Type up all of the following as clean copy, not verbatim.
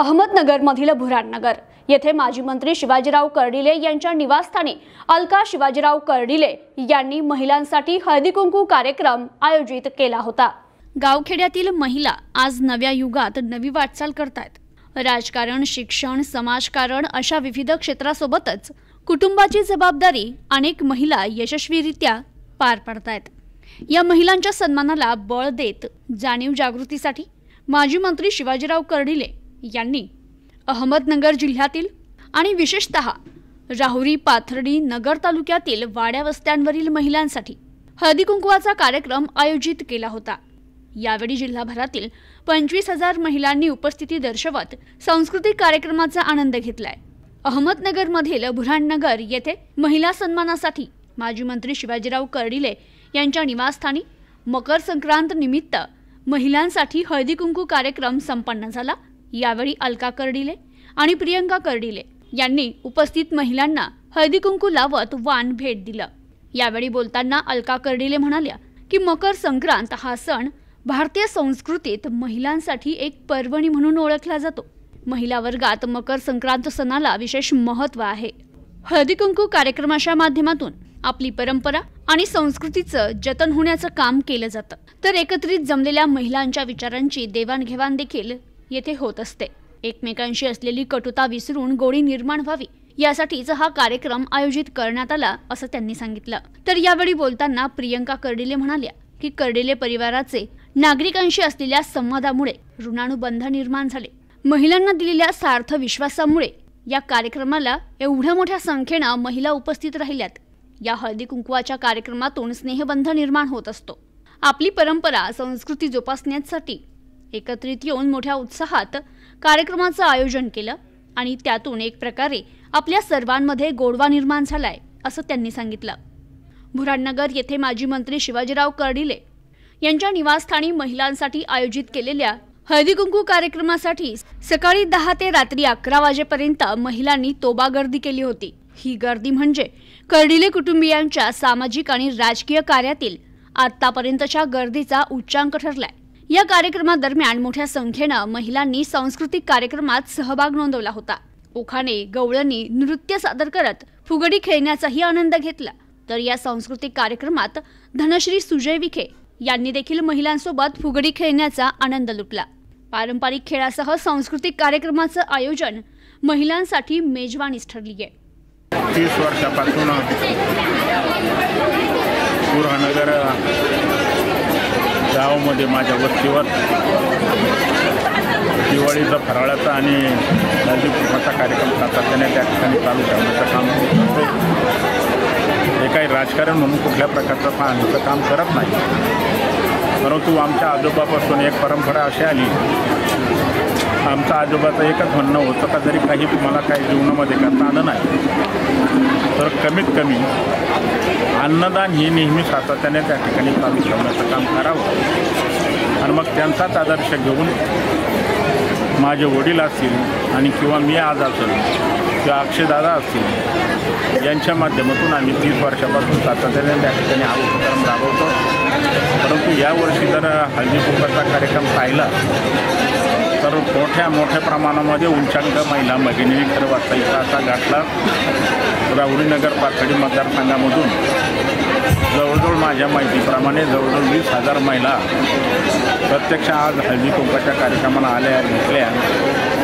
अहमदनगरमधील भुराणनगर येथे माजी मंत्री शिवाजीराव कर्डिले यांच्या निवासस्थानी अलका शिवाजीराव कर्डिले यांनी महिलांसाठी हळदीकुंकू कार्यक्रम आयोजित केला होता। गावखेड्यातील महिला आज नव्या युगात नवी वाटचाल करतात। राजकारण, शिक्षण, समाजकारण अशा विविध क्षेत्रासोबतच कुटुंबाची जबाबदारी अनेक महिला यशस्वीरित्या पार पाडतात। या महिलांच्या सन्मानाला बळ देत जाणीव जागृतीसाठी माजी मंत्री शिवाजीराव कर्डिले यांनी अहमदनगर जिल्ह्यातील आणि विशेषतः राहुरी, पाथर्डी, नगर तालुक्यातील वाड्या वस्त्यांवरील महिलांसाठी हळदी कुंकवाचा कार्यक्रम आयोजित केला होता। यावेळी जिल्हाभरातील 25,000 महिलांनी उपस्थिती दर्शवत सांस्कृतिक कार्यक्रमाचा आनंद घेतलाय। अहमदनगरमधील भुराणनगर येथे महिला सन्मानासाठी माजी मंत्री शिवाजीराव कर्डिले यांच्या निवासस्थानी मकर संक्रांत निमित्त महिलांसाठी हळदी कुंकू कार्यक्रम संपन्न झाला। यावेळी अलका कर्डिले आणि प्रियंका कर्डिले यांनी उपस्थित महिलांना हळदी कुंकू लावत वाण भेट दिलं। यावेळी बोलताना अलका कर्डिले म्हणाल्या की मकर संक्रांत हा सण भारतीय संस्कृतीत महिलांसाठी एक पर्वणी म्हणून ओळखला जातो। महिला वर्गात मकर संक्रांत सणाला विशेष महत्त्व आहे। हळदी कुंकू कार्यक्रमाच्या माध्यमातून आपली परंपरा आणि संस्कृतीचं जतन होण्याचं काम केलं जातं, तर एकत्रित जमलेल्या महिलांच्या विचारांची देवाणघेवाण देखील येथे होत असते। एकमेकांशी असलेली कटुता विसरून गोडी निर्माण व्हावी यासाठीच हा कार्यक्रम आयोजित करण्यात आला असं त्यांनी सांगितलं। तर यावेळी बोलताना प्रियंका कर्डिले म्हणाल्या की कर्डिले परिवाराचे नागरिकांशी असलेल्या संवादामुळे ऋणानुबंध निर्माण झाले। महिलांना दिलेल्या सार्थ विश्वासामुळे या कार्यक्रमाला एवढ्या मोठ्या संख्येने महिला उपस्थित राहिल्यात। या हळदी कुंकवाच्या कार्यक्रमातून स्नेहबंध निर्माण होत असतो। आपली परंपरा, संस्कृती जोपासण्यासाठी एकत्रित येऊन मोठ्या उत्साहात कार्यक्रमाचं आयोजन केलं आणि त्यातून एक प्रकारे आपल्या सर्वांमध्ये गोडवा निर्माण झालाय असं त्यांनी सांगितलं। भुराणनगर येथे माजी मंत्री शिवाजीराव कर्डिले यांच्या निवासस्थानी महिलांसाठी आयोजित केलेल्या हळदी कुंकू कार्यक्रमासाठी सकाळी 10 ते रात्री 11 वाजेपर्यंत महिलांनी तोबा गर्दी केली होती। ही गर्दी म्हणजे कर्डिले कुटुंबियांच्या सामाजिक आणि राजकीय कार्यातील आतापर्यंतच्या गर्दीचा उच्चांक ठरलाय। या कार्यक्रमादरम्यान मोठ्या संख्येने महिलांनी सांस्कृतिक कार्यक्रमात सहभाग नोंदवला होता। ओखाने, गवळणी नृत्य सादर करत फुगडी खेळण्याचाही आनंद घेतला। तर या सांस्कृतिक कार्यक्रमात धनश्री सुजय विखे यांनी देखील महिलांसोबत फुगडी खेळण्याचा आनंद लुटला। पारंपरिक खेळासह सांस्कृतिक कार्यक्रमाचं आयोजन महिलांसाठी मेजवानीच ठरली आहे। 30 वर्षापासून भुराणनगर गावामध्ये माझ्या वस्तीवर दिवाळीचा, फराळाचा आणि हळदी कुंकवाचा कार्यक्रम सातत्याने त्या ठिकाणी चालू ठेवण्याचं काम करतो। हे काही राजकारण म्हणून कुठल्या प्रकारचं पाहण्याचं काम करत नाही, परंतु आमच्या आजोबापासून एक परंपरा अशी आली। आमच्या आजोबाचं एकच म्हणणं होतं का जरी काही तुम्हाला काही जीवनामध्ये करता आलं नाही तर कमीत कमी अन्नदान ही नेहमी सातत्याने त्या ठिकाणी चालू ठेवण्याचं काम करावं। आणि मग त्यांचाच आदर्श घेऊन माझे वडील असतील आणि किंवा मी आज असेल किंवा अक्षयदादा असतील यांच्या माध्यमातून आम्ही 30 वर्षापासून सातत्याने त्या ठिकाणी हा उपक्रम राबवतो। परंतु यावर्षी जर हळदी कुंकवाचा कार्यक्रम पाहिला तर मोठ्या प्रमाणामध्ये उच्चांक महिला भगिनी वाजता इथं असा गाठला। राहुरी, नगर, पाथर्डी मतदारसंघामधून जवळजवळ माझ्या माहितीप्रमाणे जवळजवळ 20,000 महिला प्रत्यक्ष आज हळदी कुंकवाच्या कार्यक्रमाला आल्या, घेतल्या,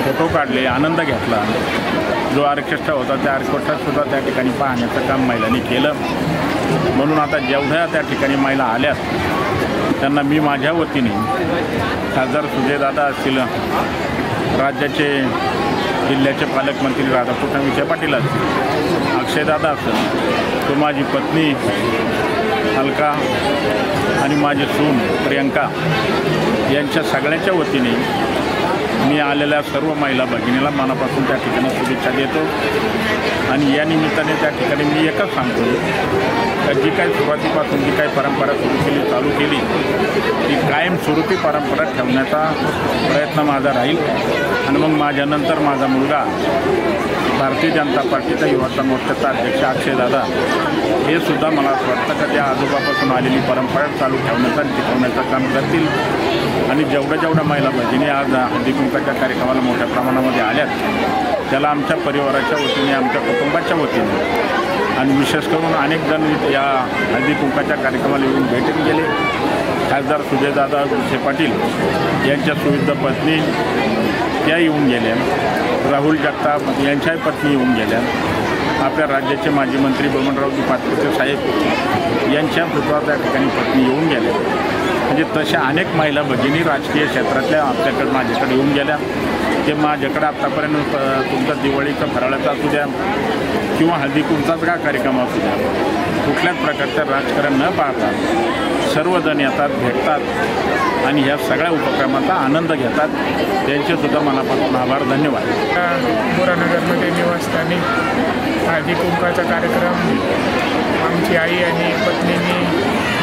फोटो काढले, आनंद घेतला। जो ऑर्केस्ट्रा होता त्या ऑर्केस्ट्रासुद्धा त्या ठिकाणी पाहण्याचं काम महिलांनी केलं। म्हणून आता जेवढ्या त्या ठिकाणी महिला आल्यात त्यांना मी माझ्या वतीने खासदार सुजयदादा असतील, राज्याचे जिल्ह्याचे पालकमंत्री राधाकृष्ण विखे पाटील असतील, अक्षयदादा असेल, तो माझी पत्नी अलका आणि माझी सून प्रियंका यांच्या सगळ्यांच्या वतीने मी आलेल्या सर्व महिला भगिनीला मनापासून त्या ठिकाणी शुभेच्छा देतो। आणि या निमित्ताने त्या ठिकाणी मी एकच सांगतो का जी काही सुरुवातीपासून जी काही परंपरा चालू केली ती कायमस्वरूपी परंपरा ठेवण्याचा प्रयत्न माझा राहील। आणि मग माझ्यानंतर माझा मुलगा भारतीय जनता पार्टीचा युवा मोर्चाचा अध्यक्ष अक्षयदादा हे सुद्धा मला असं वाटतं का त्या आजोबापासून आलेली परंपरा चालू ठेवण्याचा आणि टिकवण्याचं काम करतील. आणि जेवढ्या महिला भगिनी आज हळदी कुंकाच्या कार्यक्रमाला मोठ्या प्रमाणामध्ये आल्यात त्याला आमच्या परिवाराच्या वतीने, आमच्या कुटुंबाच्या वतीने आणि विशेष करून अनेक जण या हळदी कुंकाच्या कार्यक्रमाला येऊन भेटून गेले. खासदार सुजयदादा विखे पाटील यांच्या सुविध पत्नी त्या येऊन गेल्या, राहुल जगताप यांच्याही पत्नी येऊन गेल्या, आपल्या राज्याचे माजी मंत्री बबनरावजी पाचपुते साहेब यांच्या सुद्धा त्या ठिकाणी पत्नी येऊन गेल्या. म्हणजे तशा अनेक महिला भगिनी राजकीय क्षेत्रातल्या आपल्याकडे माझ्याकडे येऊन गेल्या. ते माझ्याकडे आत्तापर्यंत तुमचा दिवाळीचा फराळाचा असू द्या किंवा हळदी कुंकाचा कार्यक्रम असू द्या, कुठल्याच प्रकारचं राजकारण न पाहता सर्वजण येतात, भेटतात आणि ह्या सगळ्या उपक्रमाचा आनंद घेतात. त्यांचेसुद्धा मनापासून आभार, धन्यवाद. बोरानगरमध्ये निवासस्थानी हळदी कुंकाचा कार्यक्रम आमची आई आणि पत्नींनी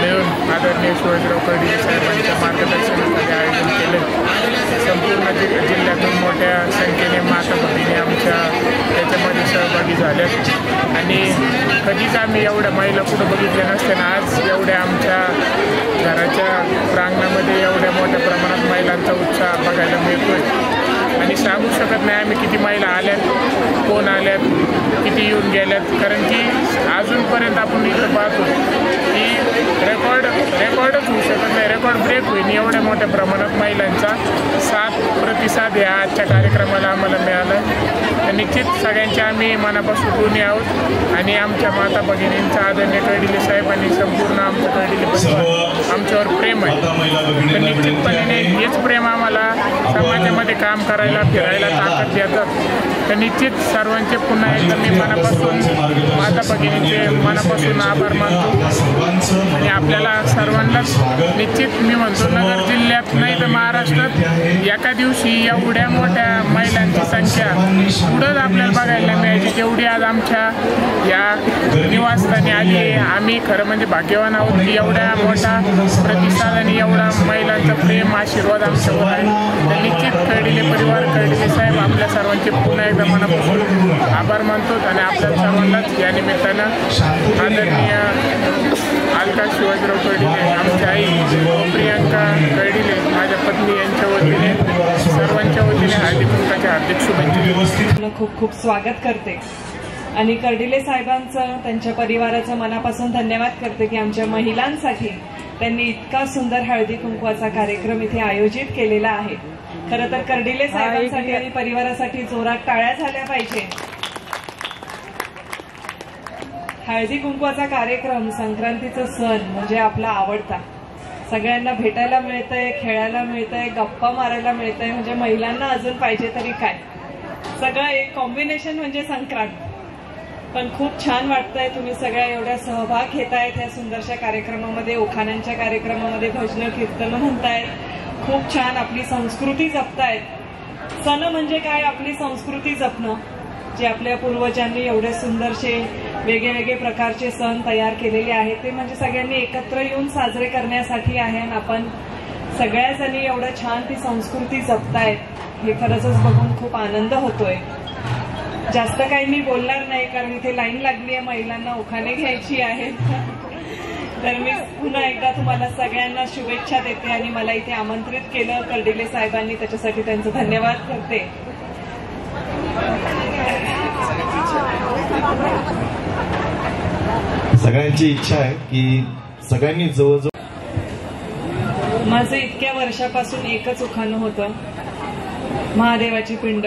मिळून आदरणीय शिवाजीराव कर्डिले साहेबांच्या मार्गदर्शनाखाली आयोजन केलं. संपूर्ण जिल्ह्यातून मोठ्या संख्येने माता भगिनी आमच्या त्याच्यामध्ये सहभागी झाल्यात आणि कधीच आम्ही एवढ्या महिला कुठं बघितल्या नसत्या. आज एवढ्या आमच्या घराच्या प्रांगणामध्ये एवढ्या मोठ्या प्रमाणात महिलांचा उत्साह बघायला मिळतोय आणि सांगू शकत नाही आम्ही किती महिला आल्यात, कोण आल्यात, किती येऊन गेल्यात. कारण की अजूनपर्यंत आपण इथं पाहतो की रेकॉर्डच होऊ शकत नाही, रेकॉर्ड ब्रेक होईल. एवढ्या मोठ्या प्रमाणात महिलांचा साथ प्रतिसाद या आजच्या कार्यक्रमाला आम्हाला मिळाला. तर निश्चित सगळ्यांचे आम्ही मनापासून ऋणी आहोत आणि आमच्या माता भगिनींचा आदरणीय कर्डिले साहेब आणि संपूर्ण आमचं कर्डिले परिवार आमच्यावर प्रेम आहे. तर निश्चितपणे हेच प्रेम आम्हाला समाजामध्ये काम करायला, फिरायला ताकद देतात. तर निश्चित सर्वांचे पुन्हा एकदा मी मनापासून माता भगिनींचे मनापासून आभार मानतो आणि आपल्याला सर्वांनाच निश्चित मी म्हणतो नगर जिल्ह्यात नाही तर महाराष्ट्रात एका दिवशी एवढ्या मोठ्या महिलांची संख्या पुढंच आपल्याला बघायला मिळायची जेवढी आज आमच्या या निवासस्थानी आली आहे. आम्ही खरं म्हणजे भाग्यवान आहोत की एवढ्या मोठा प्रतिसाद आणि एवढा महिलांचा प्रेम आशीर्वाद आमच्यावर आहे. तर निश्चित कर्डिले परिवार, कर्डिले साहेब आपल्या सर्वांचे पुन्हा एकदा मनापासून आभार मानतो आणि आपल्या सर्वांनाच या निमित्तानं आदरणीय अलका शिवाजीराव कर्डिले, आमची आई प्रियांका कर्डिले, माझ्या पत्नी यांच्या वतीने सर्वांच्या वतीने हळदी कुंकाच्या हार्दिक शुभेच्छा. खूप खूप स्वागत करते आणि कर्डिले साहेबांचं, त्यांच्या परिवाराचं मनापासून धन्यवाद करते की आमच्या महिलांसाठी त्यांनी इतका सुंदर हळदी कुंकवाचा कार्यक्रम इथे आयोजित केलेला आहे. खरं तर कर्डिले साहेबांसाठी आणि परिवारासाठी जोरात टाळ्या झाल्या पाहिजे. हळदी कुंकवाचा कार्यक्रम, संक्रांतीचा सण म्हणजे आपला आवडता. सगळ्यांना भेटायला मिळतंय, खेळायला मिळतंय, गप्पा मारायला मिळतंय, म्हणजे महिलांना अजून पाहिजे तरी काय. सगळं एक कॉम्बिनेशन म्हणजे संक्रांत. पण खूप छान वाटतंय तुम्ही सगळ्या एवढ्या सहभाग घेतायत या सुंदरशा कार्यक्रमामध्ये, उखाण्यांच्या कार्यक्रमामध्ये भजनं कीर्तनं म्हणतायत. खूप छान आपली संस्कृती जपतायत. सण म्हणजे काय, आपली संस्कृती जपणं. जे आपल्या पूर्वजांनी एवढे सुंदरसे वेगवेगळे प्रकारचे सण तयार केलेले आहेत ते म्हणजे सगळ्यांनी एकत्र येऊन साजरे करण्यासाठी आहे. आणि आपण सगळ्याजणी एवढं छान ती संस्कृती जपतायत हे खरंच बघून खूप आनंद होतोय. जास्त काही मी बोलणार नाही कारण इथे लाईन लागली आहे, महिलांना उखाणे घ्यायची आहेत. तर मी पुन्हा एकदा तुम्हाला सगळ्यांना शुभेच्छा देते आणि मला इथे आमंत्रित केलं कर्डिले साहेबांनी, त्याच्यासाठी त्यांचं धन्यवाद करते. सगळ्यांची इच्छा आहे की सगळ्यांनी जवळजवळ. माझं इतक्या वर्षापासून एकच उखाणं होतं, महादेवाची पिंड.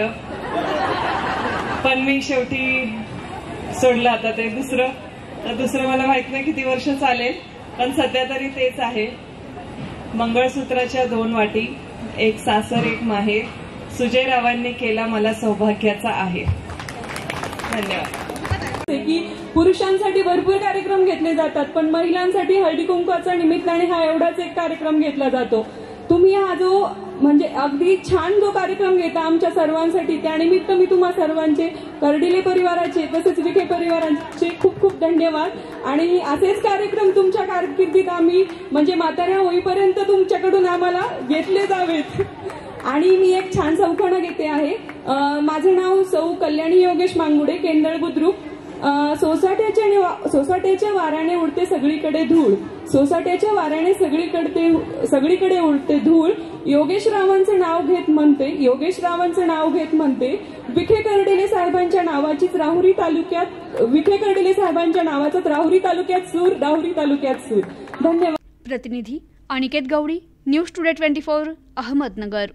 पण मी शेवटी सोडलं आता ते दुसरं मला माहित नाही किती वर्ष चालेल, पण सध्या तरी तेच आहे. मंगळसूत्राच्या 2 वाटी, एक सासर एक माहेर, सुजयरावांनी केला मला सौभाग्याचा आहे. धन्यवाद. की पुरुषांसाठी भरपूर कार्यक्रम घेतले जातात पण महिलांसाठी हळदी कुंकवाच्या निमित्ताने हा एवढाच एक कार्यक्रम घेतला जातो. तुम्ही हा जो म्हणजे अगदी छान जो कार्यक्रम घेता आमच्या सर्वांसाठी, त्यानिमित्त मी तुम्हा सर्वांचे, कर्डिले परिवाराचे तसेच विखे परिवारांचे खूप खूप धन्यवाद. आणि असेच कार्यक्रम तुमच्या कारकिर्दीत आम्ही म्हणजे म्हाताऱ्या होईपर्यंत तुमच्याकडून आम्हाला घेतले जावेत. आणि मी एक छान चौखाणा घेते आहे. माझं नाव सौ कल्याणी योगेश मांगुडे, केंदळ बुद्रुक. सोसाट्याच्या वाऱ्याने उडते सगळीकडे धूळ, सोसाट्याच्या वाऱ्याने सगळीकडे उडते धूळ. योगेश रावांचं नाव घेत म्हणते विखे कर्डिले साहेबांच्या नावाचाच राहुरी तालुक्यात सूर. धन्यवाद. प्रतिनिधी अनिकेत गवळी, न्यूज टुडे 24, अहमदनगर.